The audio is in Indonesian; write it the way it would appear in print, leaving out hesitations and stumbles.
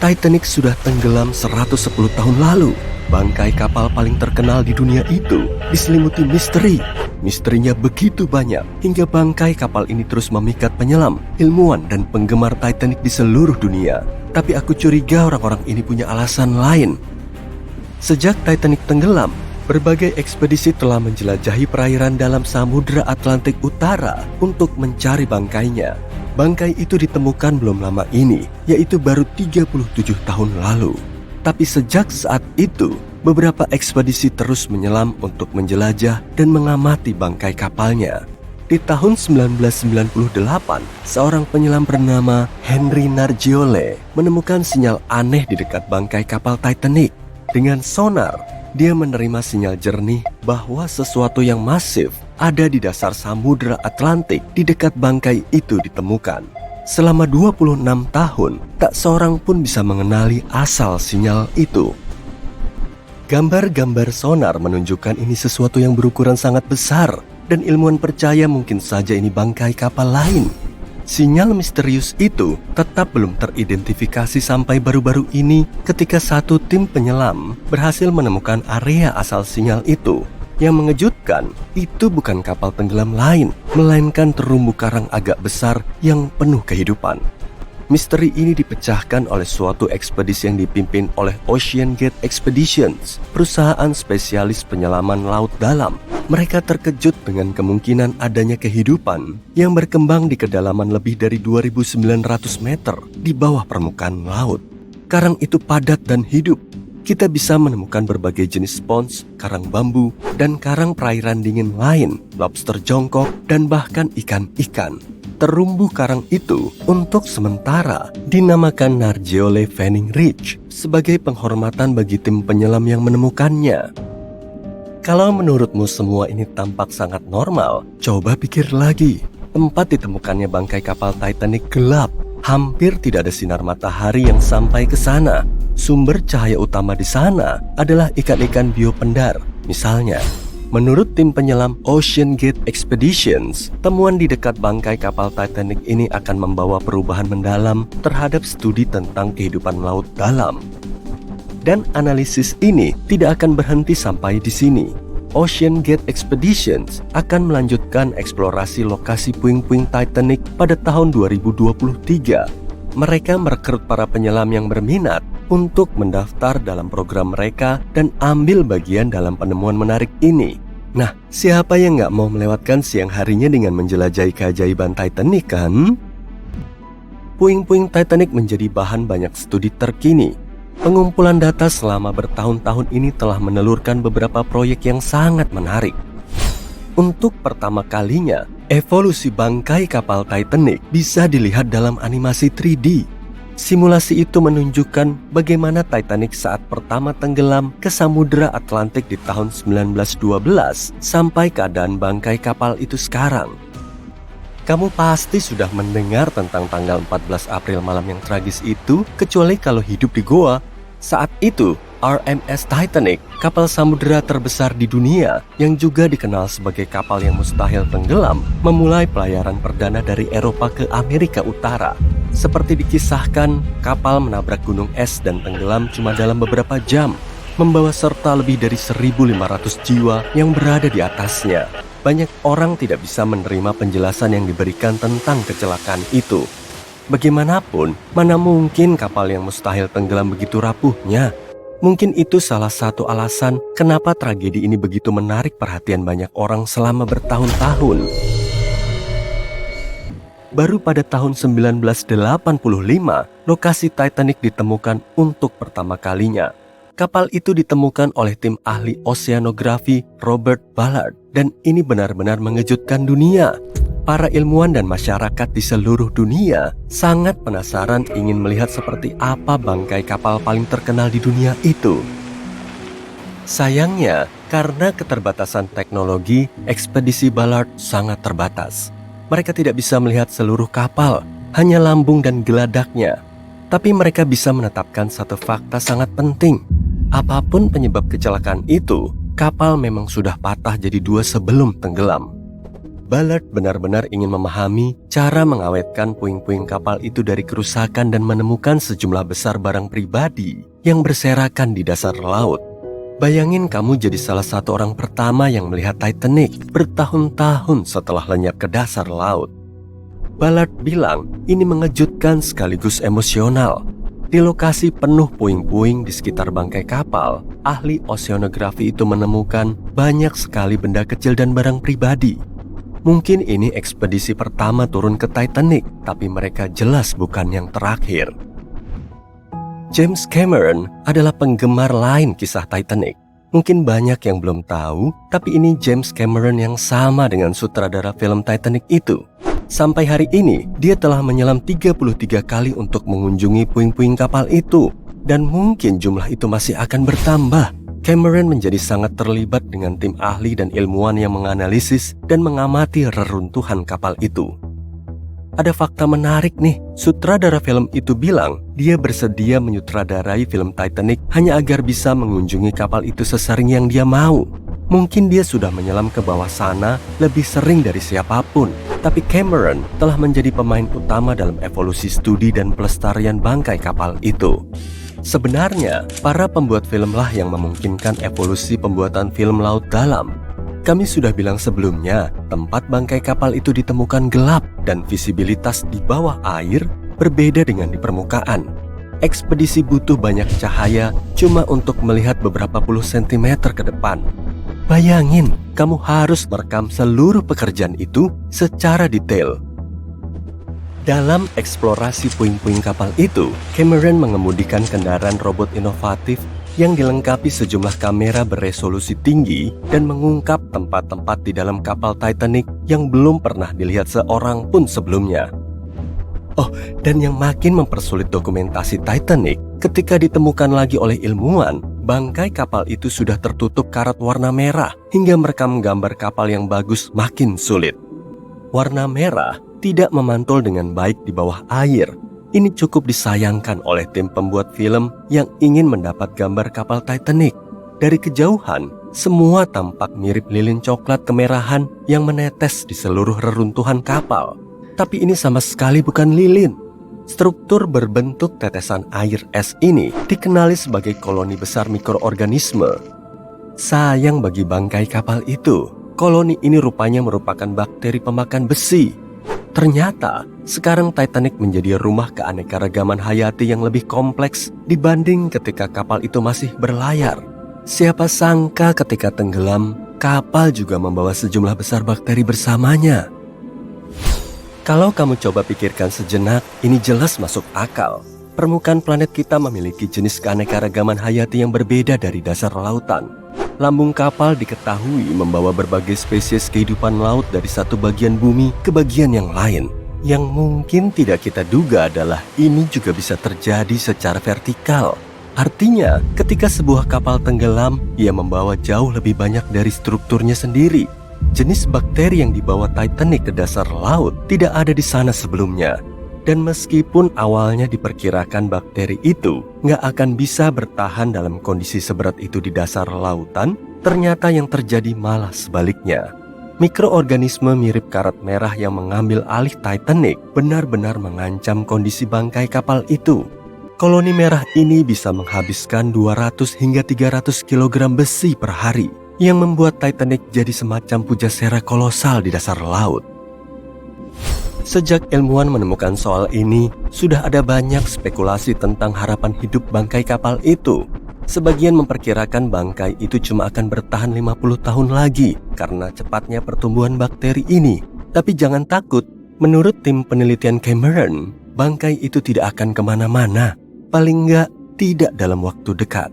Titanic sudah tenggelam 110 tahun lalu. Bangkai kapal paling terkenal di dunia itu diselimuti misteri. Misterinya begitu banyak hingga bangkai kapal ini terus memikat penyelam, ilmuwan, dan penggemar Titanic di seluruh dunia. Tapi aku curiga orang-orang ini punya alasan lain. Sejak Titanic tenggelam, berbagai ekspedisi telah menjelajahi perairan dalam Samudra Atlantik Utara untuk mencari bangkainya. Bangkai itu ditemukan belum lama ini, yaitu baru 37 tahun lalu. Tapi sejak saat itu, beberapa ekspedisi terus menyelam untuk menjelajah dan mengamati bangkai kapalnya. Di tahun 1998, seorang penyelam bernama Henry Nargiole menemukan sinyal aneh di dekat bangkai kapal Titanic. Dengan sonar, dia menerima sinyal jernih bahwa sesuatu yang masif ada di dasar Samudra Atlantik di dekat bangkai itu ditemukan. Selama 26 tahun, tak seorang pun bisa mengenali asal sinyal itu. Gambar-gambar sonar menunjukkan ini sesuatu yang berukuran sangat besar, dan ilmuwan percaya mungkin saja ini bangkai kapal lain. Sinyal misterius itu tetap belum teridentifikasi sampai baru-baru ini ketika satu tim penyelam berhasil menemukan area asal sinyal itu. Yang mengejutkan, itu bukan kapal tenggelam lain, melainkan terumbu karang agak besar yang penuh kehidupan. Misteri ini dipecahkan oleh suatu ekspedisi yang dipimpin oleh Ocean Gate Expeditions, perusahaan spesialis penyelaman laut dalam. Mereka terkejut dengan kemungkinan adanya kehidupan yang berkembang di kedalaman lebih dari 2.900 meter di bawah permukaan laut. Karang itu padat dan hidup. Kita bisa menemukan berbagai jenis spons, karang bambu, dan karang perairan dingin lain, lobster jongkok, dan bahkan ikan-ikan. Terumbu karang itu untuk sementara dinamakan Nargiole Fanning Ridge sebagai penghormatan bagi tim penyelam yang menemukannya. Kalau menurutmu semua ini tampak sangat normal, coba pikir lagi. Tempat ditemukannya bangkai kapal Titanic gelap. Hampir tidak ada sinar matahari yang sampai ke sana. Sumber cahaya utama di sana adalah ikan-ikan biopendar. Misalnya, menurut tim penyelam Ocean Gate Expeditions, temuan di dekat bangkai kapal Titanic ini akan membawa perubahan mendalam terhadap studi tentang kehidupan laut dalam. Dan analisis ini tidak akan berhenti sampai di sini. Ocean Gate Expeditions akan melanjutkan eksplorasi lokasi puing-puing Titanic pada tahun 2023. Mereka merekrut para penyelam yang berminat untuk mendaftar dalam program mereka dan ambil bagian dalam penemuan menarik ini. Nah, siapa yang nggak mau melewatkan siang harinya dengan menjelajahi keajaiban Titanic kan? Puing-puing Titanic menjadi bahan banyak studi terkini. Pengumpulan data selama bertahun-tahun ini telah menelurkan beberapa proyek yang sangat menarik. Untuk pertama kalinya, evolusi bangkai kapal Titanic bisa dilihat dalam animasi 3D. Simulasi itu menunjukkan bagaimana Titanic saat pertama tenggelam ke Samudra Atlantik di tahun 1912 sampai keadaan bangkai kapal itu sekarang. Kamu pasti sudah mendengar tentang tanggal 14 April malam yang tragis itu, kecuali kalau hidup di goa. Saat itu, RMS Titanic, kapal samudera terbesar di dunia yang juga dikenal sebagai kapal yang mustahil tenggelam, memulai pelayaran perdana dari Eropa ke Amerika Utara. Seperti dikisahkan, kapal menabrak gunung es dan tenggelam cuma dalam beberapa jam, membawa serta lebih dari 1.500 jiwa yang berada di atasnya. Banyak orang tidak bisa menerima penjelasan yang diberikan tentang kecelakaan itu. Bagaimanapun, mana mungkin kapal yang mustahil tenggelam begitu rapuhnya? Mungkin itu salah satu alasan kenapa tragedi ini begitu menarik perhatian banyak orang selama bertahun-tahun. Baru pada tahun 1985, lokasi Titanic ditemukan untuk pertama kalinya. Kapal itu ditemukan oleh tim ahli oseanografi Robert Ballard, dan ini benar-benar mengejutkan dunia. Para ilmuwan dan masyarakat di seluruh dunia sangat penasaran ingin melihat seperti apa bangkai kapal paling terkenal di dunia itu. Sayangnya, karena keterbatasan teknologi, ekspedisi Ballard sangat terbatas. Mereka tidak bisa melihat seluruh kapal, hanya lambung dan geladaknya. Tapi mereka bisa menetapkan satu fakta sangat penting. Apapun penyebab kecelakaan itu, kapal memang sudah patah jadi dua sebelum tenggelam. Ballard benar-benar ingin memahami cara mengawetkan puing-puing kapal itu dari kerusakan dan menemukan sejumlah besar barang pribadi yang berserakan di dasar laut. Bayangin kamu jadi salah satu orang pertama yang melihat Titanic bertahun-tahun setelah lenyap ke dasar laut. Ballard bilang ini mengejutkan sekaligus emosional. Di lokasi penuh puing-puing di sekitar bangkai kapal, ahli oceanografi itu menemukan banyak sekali benda kecil dan barang pribadi. Mungkin ini ekspedisi pertama turun ke Titanic, tapi mereka jelas bukan yang terakhir. James Cameron adalah penggemar lain kisah Titanic. Mungkin banyak yang belum tahu, tapi ini James Cameron yang sama dengan sutradara film Titanic itu. Sampai hari ini, dia telah menyelam 33 kali untuk mengunjungi puing-puing kapal itu. Dan mungkin jumlah itu masih akan bertambah. Cameron menjadi sangat terlibat dengan tim ahli dan ilmuwan yang menganalisis dan mengamati reruntuhan kapal itu. Ada fakta menarik nih, sutradara film itu bilang dia bersedia menyutradarai film Titanic hanya agar bisa mengunjungi kapal itu sesering yang dia mau. Mungkin dia sudah menyelam ke bawah sana lebih sering dari siapapun, tapi Cameron telah menjadi pemain utama dalam evolusi studi dan pelestarian bangkai kapal itu. Sebenarnya, para pembuat filmlah yang memungkinkan evolusi pembuatan film laut dalam. Kami sudah bilang sebelumnya, tempat bangkai kapal itu ditemukan gelap dan visibilitas di bawah air berbeda dengan di permukaan. Ekspedisi butuh banyak cahaya cuma untuk melihat beberapa puluh sentimeter ke depan. Bayangin, kamu harus merekam seluruh pekerjaan itu secara detail. Dalam eksplorasi puing-puing kapal itu, Cameron mengemudikan kendaraan robot inovatif yang dilengkapi sejumlah kamera beresolusi tinggi dan mengungkap tempat-tempat di dalam kapal Titanic yang belum pernah dilihat seorang pun sebelumnya. Oh, dan yang makin mempersulit dokumentasi Titanic, ketika ditemukan lagi oleh ilmuwan, bangkai kapal itu sudah tertutup karat warna merah hingga merekam gambar kapal yang bagus makin sulit. Warna merah tidak memantul dengan baik di bawah air. Ini cukup disayangkan oleh tim pembuat film yang ingin mendapat gambar kapal Titanic. Dari kejauhan, semua tampak mirip lilin coklat kemerahan yang menetes di seluruh reruntuhan kapal. Tapi ini sama sekali bukan lilin. Struktur berbentuk tetesan air es ini dikenali sebagai koloni besar mikroorganisme. Sayang bagi bangkai kapal itu, koloni ini rupanya merupakan bakteri pemakan besi. Ternyata, sekarang Titanic menjadi rumah keanekaragaman hayati yang lebih kompleks dibanding ketika kapal itu masih berlayar. Siapa sangka ketika tenggelam, kapal juga membawa sejumlah besar bakteri bersamanya. Kalau kamu coba pikirkan sejenak, ini jelas masuk akal. Permukaan planet kita memiliki jenis keanekaragaman hayati yang berbeda dari dasar lautan. Lambung kapal diketahui membawa berbagai spesies kehidupan laut dari satu bagian bumi ke bagian yang lain. Yang mungkin tidak kita duga adalah ini juga bisa terjadi secara vertikal. Artinya, ketika sebuah kapal tenggelam, ia membawa jauh lebih banyak dari strukturnya sendiri. Jenis bakteri yang dibawa Titanic ke dasar laut tidak ada di sana sebelumnya. Dan meskipun awalnya diperkirakan bakteri itu nggak akan bisa bertahan dalam kondisi seberat itu di dasar lautan, ternyata yang terjadi malah sebaliknya. Mikroorganisme mirip karat merah yang mengambil alih Titanic benar-benar mengancam kondisi bangkai kapal itu. Koloni merah ini bisa menghabiskan 200 hingga 300 kg besi per hari, yang membuat Titanic jadi semacam pujasera kolosal di dasar laut. Sejak ilmuwan menemukan soal ini, sudah ada banyak spekulasi tentang harapan hidup bangkai kapal itu. Sebagian memperkirakan bangkai itu cuma akan bertahan 50 tahun lagi karena cepatnya pertumbuhan bakteri ini. Tapi jangan takut, menurut tim penelitian Cameron, bangkai itu tidak akan kemana-mana. Paling nggak tidak dalam waktu dekat.